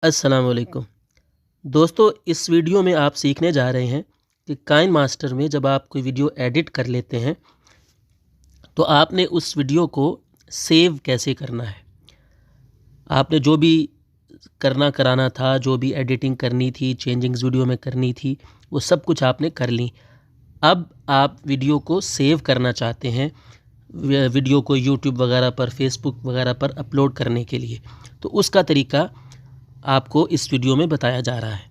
अस्सलाम वालेकुम दोस्तों, इस वीडियो में आप सीखने जा रहे हैं कि काइन मास्टर में जब आप कोई वीडियो एडिट कर लेते हैं तो आपने उस वीडियो को सेव कैसे करना है। आपने जो भी कराना था, जो भी एडिटिंग करनी थी, चेंजिंग्स वीडियो में करनी थी, वो सब कुछ आपने कर ली। अब आप वीडियो को सेव करना चाहते हैं, वीडियो को यूट्यूब वगैरह पर, फेसबुक वगैरह पर अपलोड करने के लिए, तो उसका तरीका आपको इस वीडियो में बताया जा रहा है।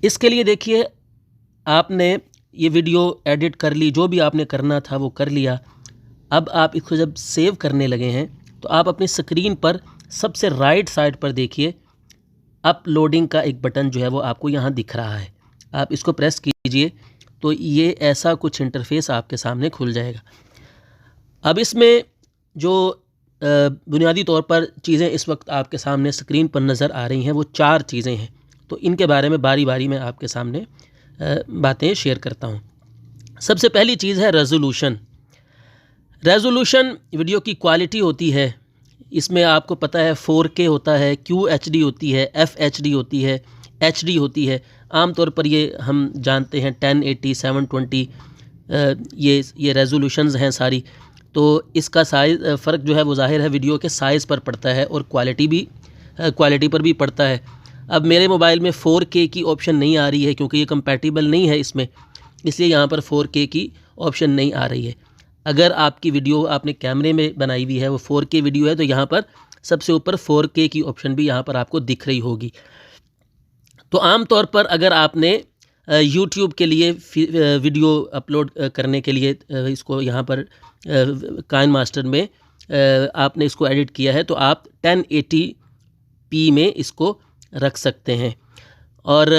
इसके लिए देखिए, आपने ये वीडियो एडिट कर ली, जो भी आपने करना था वो कर लिया। अब आप इसको जब सेव करने लगे हैं तो आप अपनी स्क्रीन पर सबसे राइट साइड पर देखिए, अपलोडिंग का एक बटन जो है वो आपको यहाँ दिख रहा है। आप इसको प्रेस कीजिए तो ये ऐसा कुछ इंटरफेस आपके सामने खुल जाएगा। अब इसमें जो बुनियादी तौर पर चीज़ें इस वक्त आपके सामने स्क्रीन पर नज़र आ रही हैं वो 4 चीज़ें हैं, तो इनके बारे में बारी बारी मैं आपके सामने बातें शेयर करता हूँ। सबसे पहली चीज़ है रेजोल्यूशन। रेजोल्यूशन वीडियो की क्वालिटी होती है। इसमें आपको पता है 4K होता है, QHD होती है, FHD होती है, HD होती है। आमतौर पर ये हम जानते हैं 1080, 720 ये रेजोल्यूशंस हैं सारी। तो इसका साइज़ फ़र्क जो है वो ज़ाहिर है वीडियो के साइज़ पर पड़ता है और क्वालिटी पर भी पड़ता है। अब मेरे मोबाइल में 4K की ऑप्शन नहीं आ रही है क्योंकि ये कंपैटिबल नहीं है इसमें, इसलिए यहाँ पर 4K की ऑप्शन नहीं आ रही है। अगर आपकी वीडियो आपने कैमरे में बनाई हुई है, वो 4K वीडियो है, तो यहाँ पर सबसे ऊपर 4K की ऑप्शन भी यहाँ पर आपको दिख रही होगी। तो आम तौर पर अगर आपने यूट्यूब के लिए वीडियो अपलोड करने के लिए इसको यहाँ पर काइन मास्टर में आपने इसको एडिट किया है तो आप 1080p में इसको रख सकते हैं, और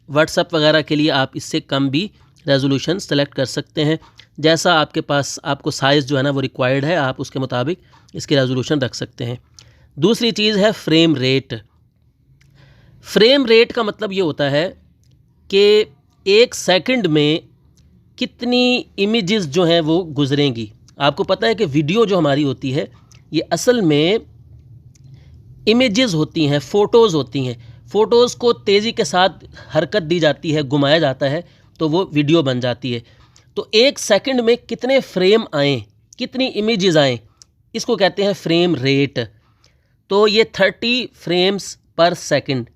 व्हाट्सएप वगैरह के लिए आप इससे कम भी रेजोल्यूशन सेलेक्ट कर सकते हैं। जैसा आपके पास आपको साइज़ जो है ना वो रिक्वायर्ड है, आप उसके मुताबिक इसकी रेजोल्यूशन रख सकते हैं। दूसरी चीज़ है फ्रेम रेट। फ्रेम रेट का मतलब ये होता है कि 1 सेकंड में कितनी इमेजेस जो हैं वो गुजरेंगी। आपको पता है कि वीडियो जो हमारी होती है ये असल में इमेजेस होती हैं, फ़ोटोज़ होती हैं। फ़ोटोज़ को तेज़ी के साथ हरकत दी जाती है, घुमाया जाता है तो वो वीडियो बन जाती है। तो 1 सेकंड में कितने फ्रेम आएँ, कितनी इमेजेस आएँ, इसको कहते हैं फ्रेम रेट। तो ये 30 फ्रेम्स पर सेकंड,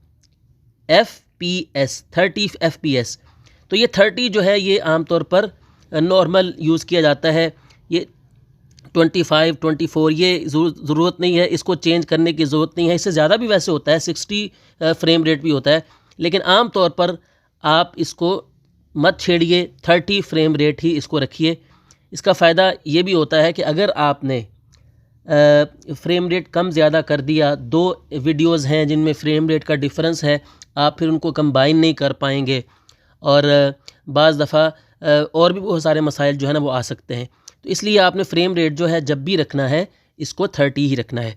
FPS, 30 FPS। तो ये 30 जो है ये आमतौर पर नॉर्मल यूज़ किया जाता है। ये 25, 24 ये ज़रूरत नहीं है, इसको चेंज करने की ज़रूरत नहीं है। इससे ज़्यादा भी वैसे होता है, 60 फ्रेम रेट भी होता है, लेकिन आम तौर पर आप इसको मत छेड़िए, 30 फ्रेम रेट ही इसको रखिए। इसका फ़ायदा ये भी होता है कि अगर आपने फ्रेम रेट कम ज़्यादा कर दिया, 2 वीडियोज़ हैं जिनमें फ्रेम रेट का डिफरेंस है, आप फिर उनको कंबाइन नहीं कर पाएंगे, और बाज़ दफ़ा और भी बहुत सारे मसाइल जो है ना वो आ सकते हैं। तो इसलिए आपने फ्रेम रेट जो है जब भी रखना है इसको 30 ही रखना है।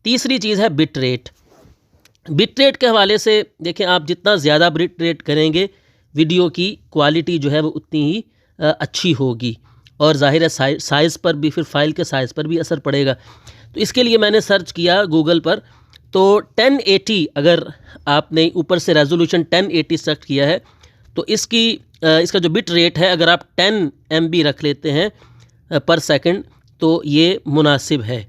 तीसरी चीज़ है बिट रेट। बिट रेट के हवाले से देखें, आप जितना ज़्यादा बिट रेट करेंगे वीडियो की क्वालिटी जो है वो उतनी ही अच्छी होगी, और ज़ाहिर है साइज़ पर भी, फिर फाइल के साइज़ पर भी असर पड़ेगा। तो इसके लिए मैंने सर्च किया गूगल पर, तो 1080 अगर आपने ऊपर से रेजोल्यूशन 1080 सेलेक्ट किया है तो इसका जो बिट रेट है, अगर आप 10 MB रख लेते हैं पर सेकंड तो ये मुनासिब है।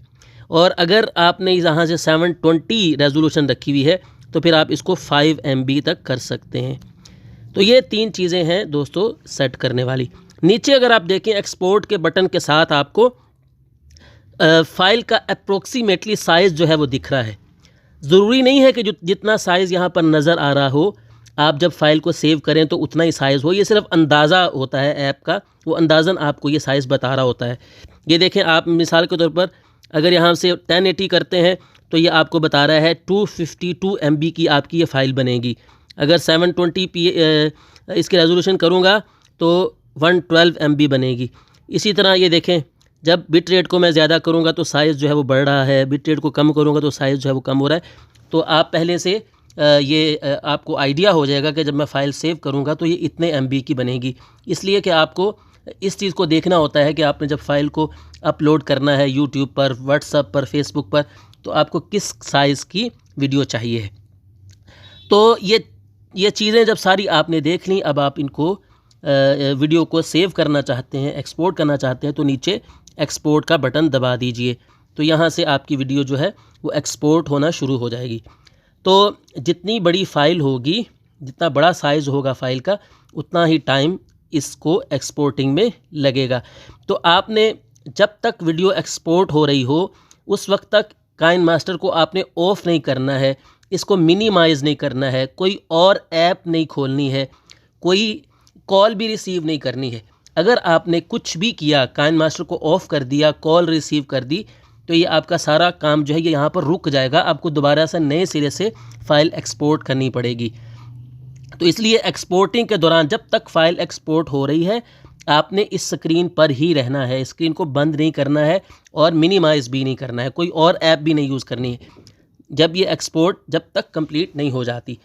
और अगर आपने यहाँ से 720 रेजोल्यूशन रखी हुई है तो फिर आप इसको 5 MB तक कर सकते हैं। तो ये 3 चीज़ें हैं दोस्तों सेट करने वाली। नीचे अगर आप देखें, एक्सपोर्ट के बटन के साथ आपको फ़ाइल का अप्रोक्सीमेटली साइज़ जो है वो दिख रहा है। ज़रूरी नहीं है कि जितना साइज़ यहाँ पर नज़र आ रहा हो, आप जब फ़ाइल को सेव करें तो उतना ही साइज़ हो। ये सिर्फ अंदाज़ा होता है ऐप का, वो अंदाज़न आपको ये साइज़ बता रहा होता है। ये देखें, आप मिसाल के तौर पर अगर यहाँ से 1080 करते हैं तो ये आपको बता रहा है 252 MB की आपकी ये फ़ाइल बनेगी। अगर 720p इसकी रेजोल्यूशन करूँगा तो 112 MB बनेगी। इसी तरह ये देखें, जब बिट रेट को मैं ज़्यादा करूँगा तो साइज़ जो है वो बढ़ रहा है, बिट रेट को कम करूँगा तो साइज़ जो है वो कम हो रहा है। तो आप पहले से आपको आइडिया हो जाएगा कि जब मैं फ़ाइल सेव करूँगा तो ये इतने MB की बनेगी। इसलिए कि आपको इस चीज़ को देखना होता है कि आपने जब फ़ाइल को अपलोड करना है यूट्यूब पर, व्हाट्सएप पर, फेसबुक पर, तो आपको किस साइज़ की वीडियो चाहिए है। तो ये चीज़ें जब सारी आपने देख ली, अब आप इनको वीडियो को सेव करना चाहते हैं, एक्सपोर्ट करना चाहते हैं, तो नीचे एक्सपोर्ट का बटन दबा दीजिए। तो यहाँ से आपकी वीडियो जो है वो एक्सपोर्ट होना शुरू हो जाएगी। तो जितनी बड़ी फ़ाइल होगी, जितना बड़ा साइज़ होगा फ़ाइल का, उतना ही टाइम इसको एक्सपोर्टिंग में लगेगा। तो आपने जब तक वीडियो एक्सपोर्ट हो रही हो उस वक्त तक काइनमास्टर को आपने ऑफ़ नहीं करना है, इसको मिनिमाइज़ नहीं करना है, कोई और ऐप नहीं खोलनी है, कोई कॉल भी रिसीव नहीं करनी है। अगर आपने कुछ भी किया, काइनमास्टर को ऑफ़ कर दिया, कॉल रिसीव कर दी, तो ये आपका सारा काम जो है ये यहाँ पर रुक जाएगा। आपको दोबारा से नए सिरे से फ़ाइल एक्सपोर्ट करनी पड़ेगी। तो इसलिए एक्सपोर्टिंग के दौरान जब तक फ़ाइल एक्सपोर्ट हो रही है आपने इस स्क्रीन पर ही रहना है, स्क्रीन को बंद नहीं करना है और मिनिमाइज़ भी नहीं करना है, कोई और ऐप भी नहीं यूज़ करनी है जब ये एक्सपोर्ट जब तक कंप्लीट नहीं हो जाती।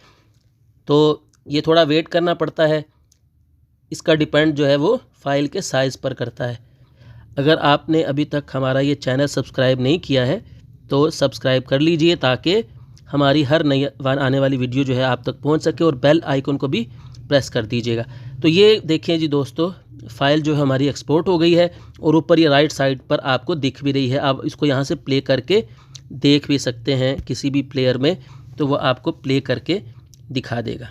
तो ये थोड़ा वेट करना पड़ता है, इसका डिपेंड जो है वो फ़ाइल के साइज़ पर करता है। अगर आपने अभी तक हमारा ये चैनल सब्सक्राइब नहीं किया है तो सब्सक्राइब कर लीजिए ताकि हमारी हर नई आने वाली वीडियो जो है आप तक पहुंच सके, और बेल आइकन को भी प्रेस कर दीजिएगा। तो ये देखिए जी दोस्तों, फ़ाइल जो है हमारी एक्सपोर्ट हो गई है और ऊपर ये राइट साइड पर आपको दिख भी रही है। आप इसको यहाँ से प्ले करके देख भी सकते हैं किसी भी प्लेयर में, तो वो आपको प्ले करके दिखा देगा।